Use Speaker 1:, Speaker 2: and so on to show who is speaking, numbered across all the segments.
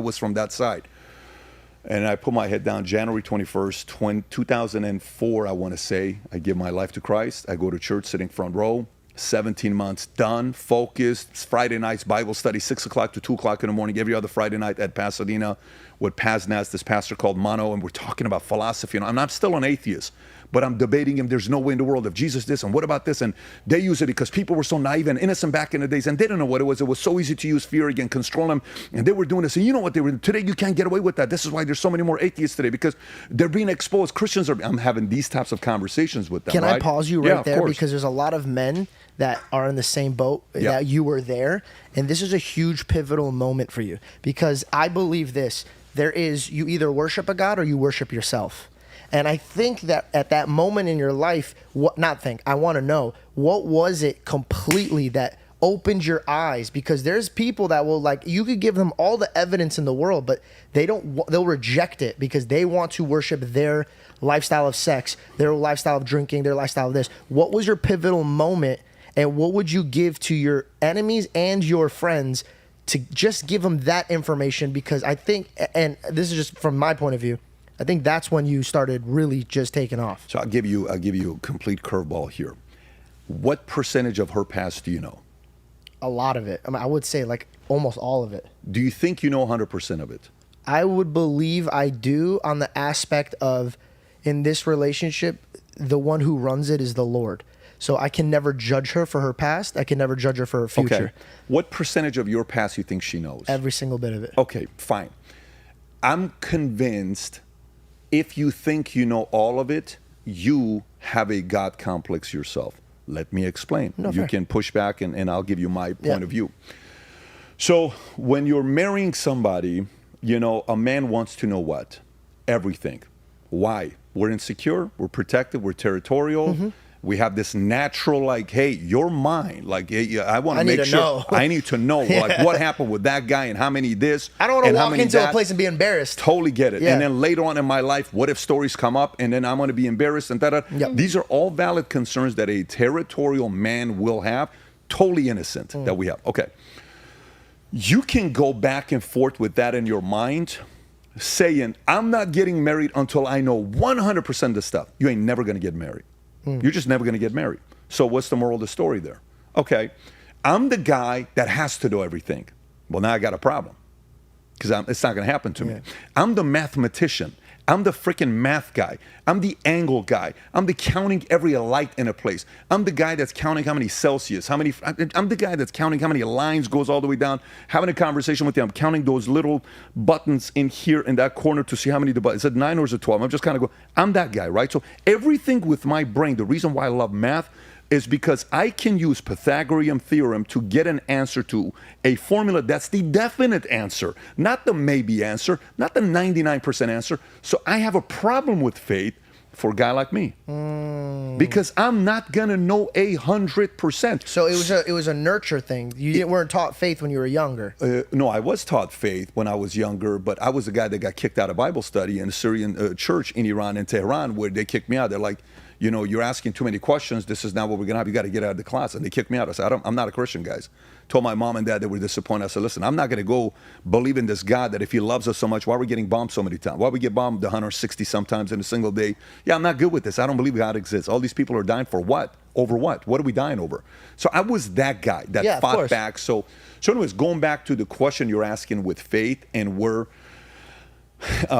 Speaker 1: was from that side. And I put my head down January 21st, 2004, I want to say. I give my life to Christ. I go to church, sitting front row. 17 months done, focused. It's Friday nights, Bible study, 6 o'clock to 2 o'clock in the morning, every other Friday night at Pasadena with Paznas, this pastor called Mano, and we're talking about philosophy. And I'm still an atheist, but I'm debating him. There's no way in the world if Jesus this, and what about this? And they use it because people were so naive and innocent back in the days, and they didn't know what it was. It was so easy to use fear again, control them, and they were doing this. And you know what they were doing? Today, you can't get away with that. This is why there's so many more atheists today, because they're being exposed. Christians are, I'm having these types of conversations with them.
Speaker 2: Can
Speaker 1: right?
Speaker 2: I pause you right there? Because there's a lot of men that are in the same boat that you were there. And this is a huge pivotal moment for you, because I believe this. There is, you either worship a God or you worship yourself. And I think that at that moment in your life, I want to know, what was it completely that opened your eyes? Because there's people that will, like, you could give them all the evidence in the world, but they'll reject it because they want to worship their lifestyle of sex, their lifestyle of drinking, their lifestyle of this. What was your pivotal moment, and what would you give to your enemies and your friends to just give them that information? Because I think, and this is just from my point of view, I think that's when you started really just taking off.
Speaker 1: So I'll give you a complete curveball here. What percentage of her past do you know?
Speaker 2: A lot of it. I mean, I would say like almost all of it.
Speaker 1: Do you think you know 100% of it?
Speaker 2: I would believe I do, on the aspect of, in this relationship, the one who runs it is the Lord. So I can never judge her for her past. I can never judge her for her future.
Speaker 1: Okay. What percentage of your past you think she knows?
Speaker 2: Every single bit of it.
Speaker 1: Okay, fine. I'm convinced if you think you know all of it, you have a God complex yourself. Let me explain.
Speaker 2: No,
Speaker 1: you
Speaker 2: fair.
Speaker 1: can push back and I'll give you my point of view. So when you're marrying somebody, a man wants to know what? Everything. Why? We're insecure, we're protective, we're territorial. Mm-hmm. We have this natural, like, hey, you're mine. Like, hey, I want to make sure. I need to know, like, what happened with that guy and how many this.
Speaker 2: I don't want to walk into a place and be embarrassed.
Speaker 1: Totally get it.
Speaker 2: Yeah.
Speaker 1: And then later on in my life, what if stories come up and then I'm going to be embarrassed and that.
Speaker 2: Yep.
Speaker 1: These are all valid concerns that a territorial man will have. Totally innocent that we have. Okay. You can go back and forth with that in your mind, saying, I'm not getting married until I know 100% of the stuff. You ain't never going to get married. You're just never going to get married. So what's the moral of the story there? Okay, I'm the guy that has to know everything. Well, now I got a problem because it's not going to happen to me. I'm the mathematician. I'm the freaking math guy. I'm the angle guy. I'm the counting every light in a place. I'm the guy that's counting how many Celsius, I'm the guy that's counting how many lines goes all the way down, having a conversation with you. I'm counting those little buttons in here in that corner to see how many the buttons. Is it 9 or is it 12? I'm just kind of going, I'm that guy, right? So everything with my brain, the reason why I love math is because I can use Pythagorean theorem to get an answer to a formula that's the definite answer, not the maybe answer, not the 99% answer. So I have a problem with faith for a guy like me because I'm not gonna know 100%.
Speaker 2: So it was a nurture thing. You weren't taught faith when you were younger.
Speaker 1: No, I was taught faith when I was younger, but I was the guy that got kicked out of Bible study in a Syrian church in Iran, in Tehran, where they kicked me out. They're like, you're asking too many questions. This is not what we're going to have. You got to get out of the class. And they kicked me out. I said, I'm not a Christian, guys. Told my mom and dad they were disappointed. I said, listen, I'm not going to go believe in this God that if he loves us so much, why are we getting bombed so many times? Why we get bombed 160 sometimes in a single day? Yeah, I'm not good with this. I don't believe God exists. All these people are dying for what? Over what? What are we dying over? So I was that guy that fought back. So anyways, going back to the question you're asking with faith and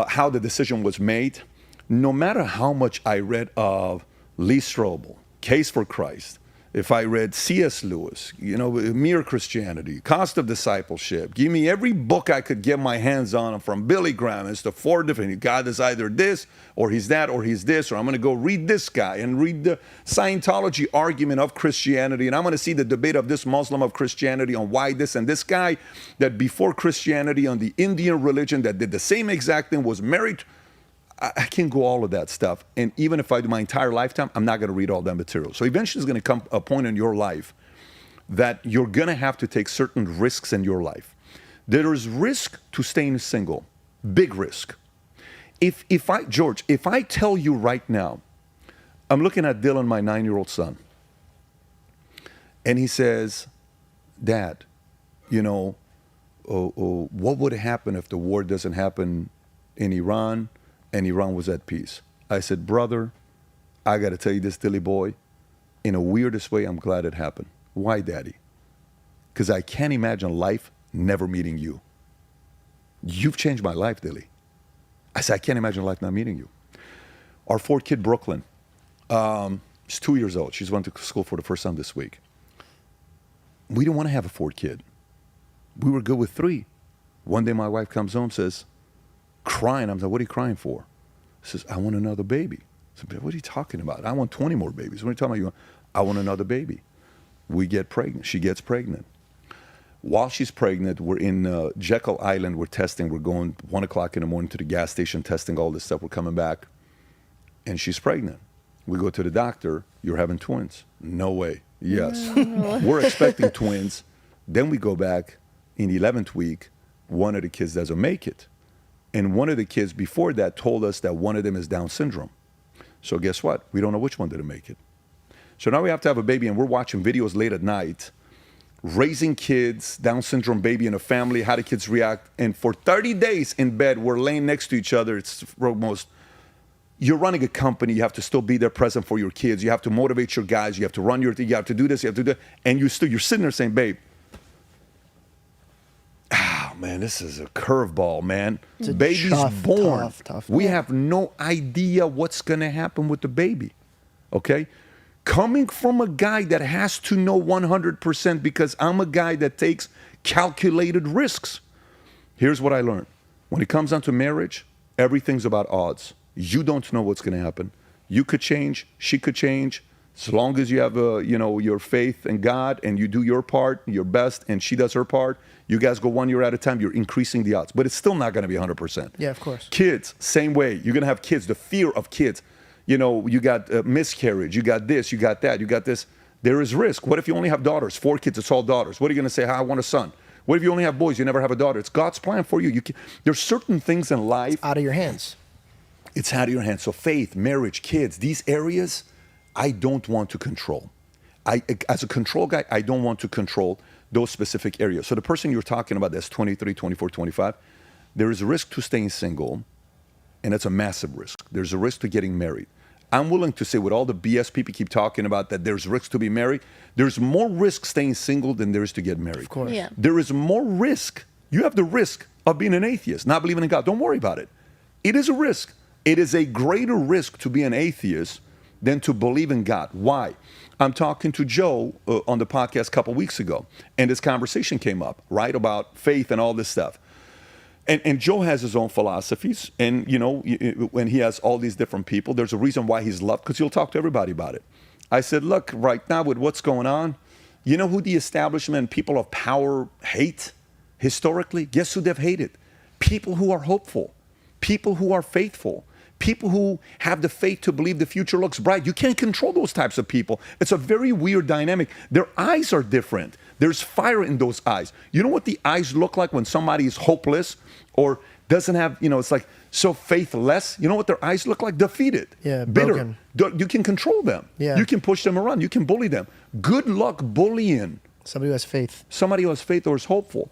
Speaker 1: how the decision was made, no matter how much I read of Lee Strobel, Case for Christ, if I read C.S. Lewis, Mere Christianity, Cost of Discipleship, give me every book I could get my hands on from Billy Graham as to 4 different, God is either this, or he's that, or he's this, or I'm going to go read this guy and read the Scientology argument of Christianity, and I'm going to see the debate of this Muslim of Christianity on why this and this guy that before Christianity on the Indian religion that did the same exact thing was married. I can go all of that stuff. And even if I do my entire lifetime, I'm not going to read all that material. So eventually there's going to come a point in your life that you're going to have to take certain risks in your life. There is risk to staying single, big risk. If I tell you right now, I'm looking at Dylan, my 9-year-old son, and he says, Dad, what would happen if the war doesn't happen in Iran and Iran was at peace? I said, brother, I got to tell you this, Dilly boy, in a weirdest way, I'm glad it happened. Why, Daddy? Because I can't imagine life never meeting you. You've changed my life, Dilly. I said, I can't imagine life not meeting you. Our fourth kid, Brooklyn, she's 2 years old. She's went to school for the first time this week. We didn't want to have a fourth kid. We were good with 3. One day my wife comes home, says, crying. I'm like, what are you crying for? She says, I want another baby. I said, what are you talking about? I want 20 more babies. What are you talking about? I want another baby. We get pregnant. She gets pregnant. While she's pregnant, we're in Jekyll Island. We're testing. We're going 1 o'clock in the morning to the gas station, testing all this stuff. We're coming back, and she's pregnant. We go to the doctor. You're having twins. No way. Yes. We're expecting twins. Then we go back in the 11th week. One of the kids doesn't make it. And one of the kids before that told us that one of them is Down syndrome. So guess what? We don't know which one didn't make it. So now we have to have a baby, and we're watching videos late at night, raising kids, Down syndrome baby in a family, how the kids react. And for 30 days in bed, we're laying next to each other. It's almost, you're running a company. You have to still be there present for your kids. You have to motivate your guys. You have to run your thing. You have to do this. You have to do that. And you're sitting there saying, babe, man, this is a curveball, man. Baby's born.
Speaker 2: Tough.
Speaker 1: We have no idea what's going to happen with the baby, okay? Coming from a guy that has to know 100% because I'm a guy that takes calculated risks. Here's what I learned. When it comes down to marriage, everything's about odds. You don't know what's going to happen. You could change. She could change. As long as you have, your faith in God and you do your part, your best, and she does her part, you guys go 1 year at a time, you're increasing the odds. But it's still not going to be 100%.
Speaker 2: Yeah, of course.
Speaker 1: Kids, same way. You're going to have kids, the fear of kids. You got miscarriage, you got this, you got that, you got this. There is risk. What if you only have daughters? 4 kids, it's all daughters. What are you going to say? I want a son. What if you only have boys? You never have a daughter. It's God's plan for you. There's certain things in life.
Speaker 2: It's out of your hands.
Speaker 1: It's out of your hands. So faith, marriage, kids, these areas, I don't want to control. As a control guy, I don't want to control those specific areas. So the person you're talking about that's 23, 24, 25, there is a risk to staying single, and it's a massive risk. There's a risk to getting married. I'm willing to say with all the BS people keep talking about that there's risk to be married, there's more risk staying single than there is to get married.
Speaker 2: Of course.
Speaker 3: Yeah.
Speaker 1: There is more risk. You have the risk of being an atheist, not believing in God. Don't worry about it. It is a risk. It is a greater risk to be an atheist than to believe in God. Why? I'm talking to Joe on the podcast a couple weeks ago, and this conversation came up, right, about faith and all this stuff. And Joe has his own philosophies, and, when he has all these different people, there's a reason why he's loved, because he'll talk to everybody about it. I said, look, right now with what's going on, you know who the establishment, people of power hate historically? Guess who they've hated? People who are hopeful, people who are faithful, people who have the faith to believe the future looks bright. You can't control those types of people. It's a very weird dynamic. Their eyes are different. There's fire in those eyes. You know what the eyes look like when somebody is hopeless or doesn't have, it's like so faithless? You know what their eyes look like? Defeated.
Speaker 2: Yeah,
Speaker 1: bitter.
Speaker 2: broken.
Speaker 1: You can control them.
Speaker 2: Yeah.
Speaker 1: You can push them around. You can bully them. Good luck bullying
Speaker 2: Somebody who has faith.
Speaker 1: somebody who has faith or is hopeful.